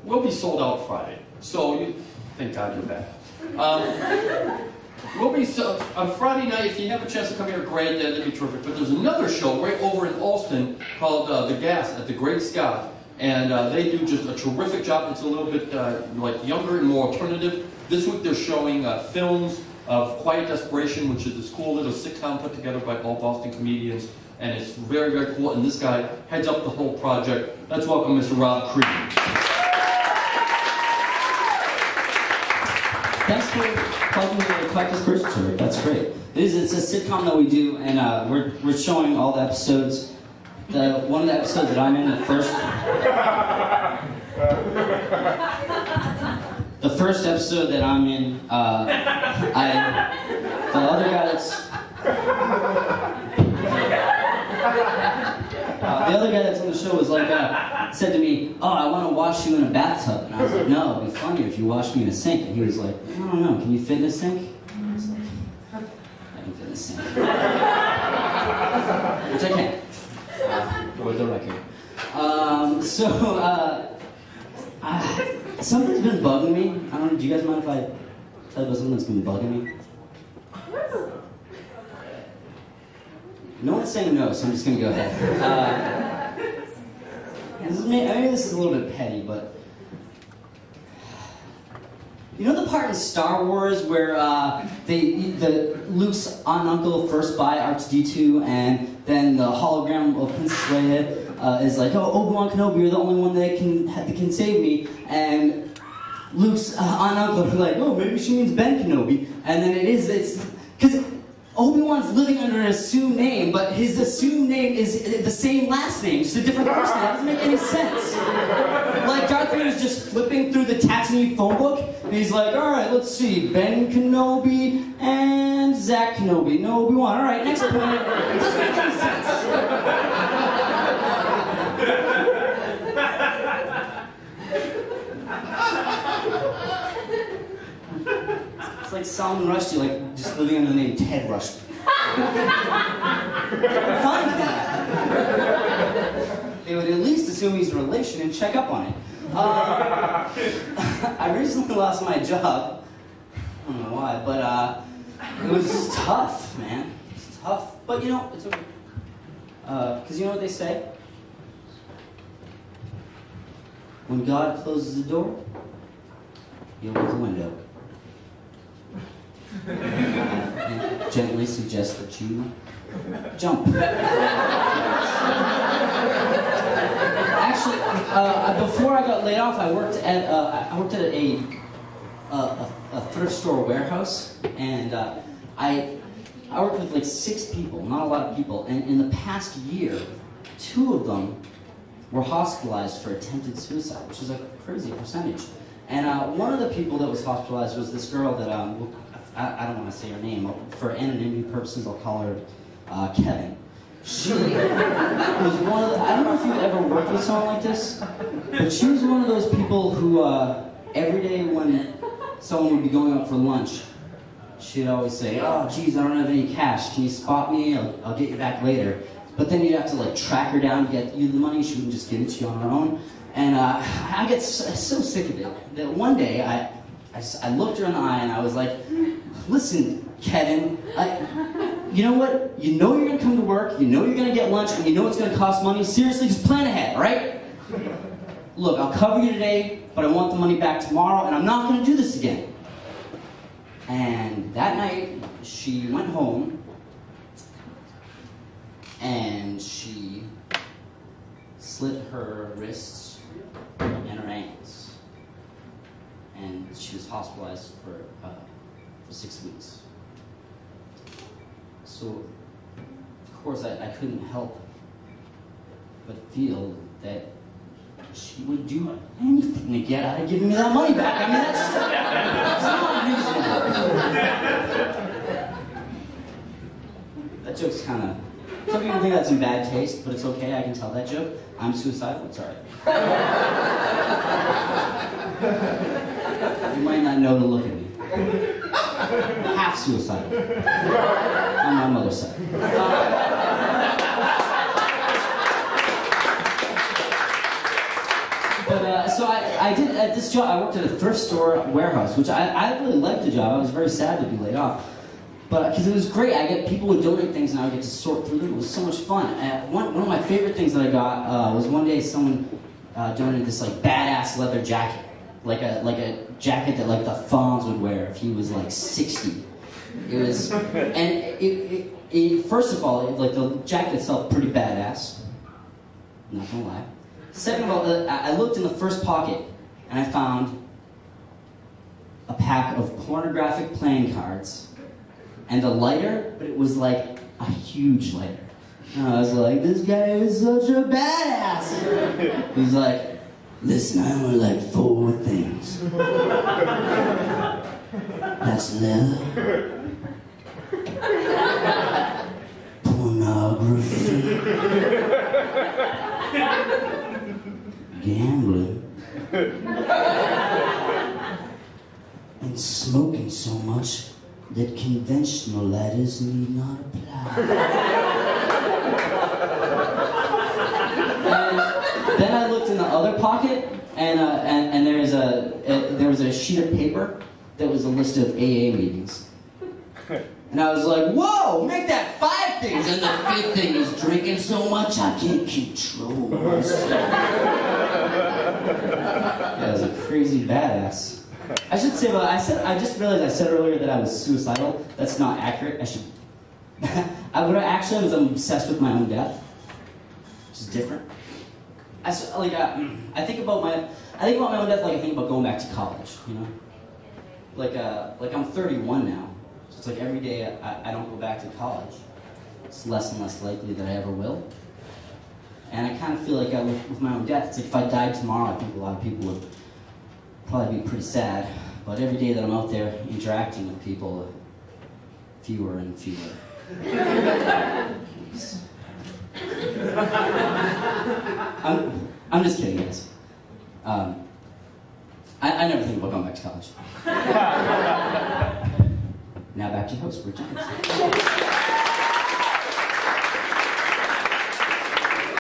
we'll be sold out Friday. So thank God you're back. We'll be on Friday night. If you have a chance to come here, great. That'd be terrific. But there's another show right over in Alston called The Gas at the Great Scott, and they do just a terrific job. It's a little bit like younger and more alternative. This week they're showing films of Quiet Desperation, which is this cool little sitcom put together by all Boston comedians, and it's very, very cool. And this guy heads up the whole project. Let's welcome Mr. Rob Crean. Thanks for calling me the Quiet Desperation Show. That's great. It's a sitcom that we do, and we're showing all the episodes. One of the episodes that I'm in, the first episode that I'm in, the other guy that's on the show was like, said to me, "Oh, I want to wash you in a bathtub." And I was like, "No, it'd be funnier if you washed me in a sink." And he was like, "I don't know, can you fit in a sink?" I was like, "I can fit in a sink." Which I can. For the record. Something's been bugging me. I don't know, do you guys mind if I tell you about something that's been bugging me? No one's saying no, so I'm just going to go ahead. Maybe this is a little bit petty, but you know the part in Star Wars where Luke's aunt and uncle first buy R2-D2, and then the hologram of Princess Leia is like, "Oh, Obi-Wan Kenobi, you're the only one that can save me," and Luke's aunt and uncle are like, "Oh, maybe she means Ben Kenobi," and then it's because Obi-Wan's living under an assumed name, but his assumed name is the same last name, just a different person. That doesn't make any sense. Like, Darth Vader's just flipping through the Tatooine phone book, and he's like, "All right, let's see, Ben Kenobi and Zach Kenobi. No Obi-Wan. All right, next point." It doesn't make any sense. It's like Salman Rushdie, like, just living under the name Ted Rushdie. Fine with that. They would at least assume he's a relation and check up on it. I recently lost my job. I don't know why, but it was tough, man. It's tough. But you know, it's okay. Because you know what they say? When God closes the door, he opens the window. And gently suggest that you jump. Actually, before I got laid off, I worked at a thrift store warehouse, and I worked with like 6 people, not a lot of people, and in the past year, 2 of them were hospitalized for attempted suicide, which is a crazy percentage. And one of the people that was hospitalized was this girl that I don't want to say her name. For anonymity purposes, I'll call her Kevin. She was one of the, I don't know if you've ever worked with someone like this, but she was one of those people who every day when someone would be going out for lunch, she'd always say, "Oh, geez, I don't have any cash. Can you spot me? I'll get you back later." But then you'd have to like track her down to get you the money. She wouldn't just give it to you on her own. And I get so sick of it that one day I looked her in the eye and I was like, "Listen, Kevin, you know what? You know you're going to come to work, you know you're going to get lunch, and you know it's going to cost money. Seriously, just plan ahead, all right? Look, I'll cover you today, but I want the money back tomorrow, and I'm not going to do this again." And that night, she went home, and she slit her wrists and her ankles. And she was hospitalized for 6 weeks. So, of course, I couldn't help but feel that she would do anything to get out of giving me that money back. I mean, that's not reasonable. That joke's kind of... Some people think that's in bad taste, but it's okay, I can tell that joke. I'm suicidal, it's alright. You might not know to look at me. Half suicidal. On my mother's side. But so I I did at this job. I worked at a thrift store warehouse, which I really liked the job. I was very sad to be laid off, but because it was great. I get people would donate things, and I would get to sort through them. It was so much fun. One of my favorite things that I got was one day someone donated this like badass leather jacket, like a jacket that like the Fonz would wear if he was like 60. It was, and it first of all, like the jacket itself, pretty badass. Not gonna lie. Second of all, I looked in the first pocket and I found a pack of pornographic playing cards and a lighter, but it was like a huge lighter. And I was like, this guy is such a badass. He's like, listen, I only like 4 things. That's leather, pornography, gambling, and smoking so much that conventional ladders need not apply. And then I looked in the other pocket, and there was a sheet of paper that was a list of AA meetings. And I was like, whoa, make that 5 things, and the 5th thing is drinking so much I can't control myself. Yeah, I was a crazy badass. I should say, but I just realized I said earlier that I was suicidal. That's not accurate. I should. What I actually was, I'm obsessed with my own death, which is different. I think about my own death like I think about going back to college. You know, like I'm 31 now. It's like every day I don't go back to college, it's less and less likely that I ever will. And I kind of feel like with my own death, it's like if I died tomorrow, I think a lot of people would probably be pretty sad. But every day that I'm out there interacting with people, fewer and fewer. I'm just kidding, guys. I never think about going back to college. Now back to your host, Rich Jenkins.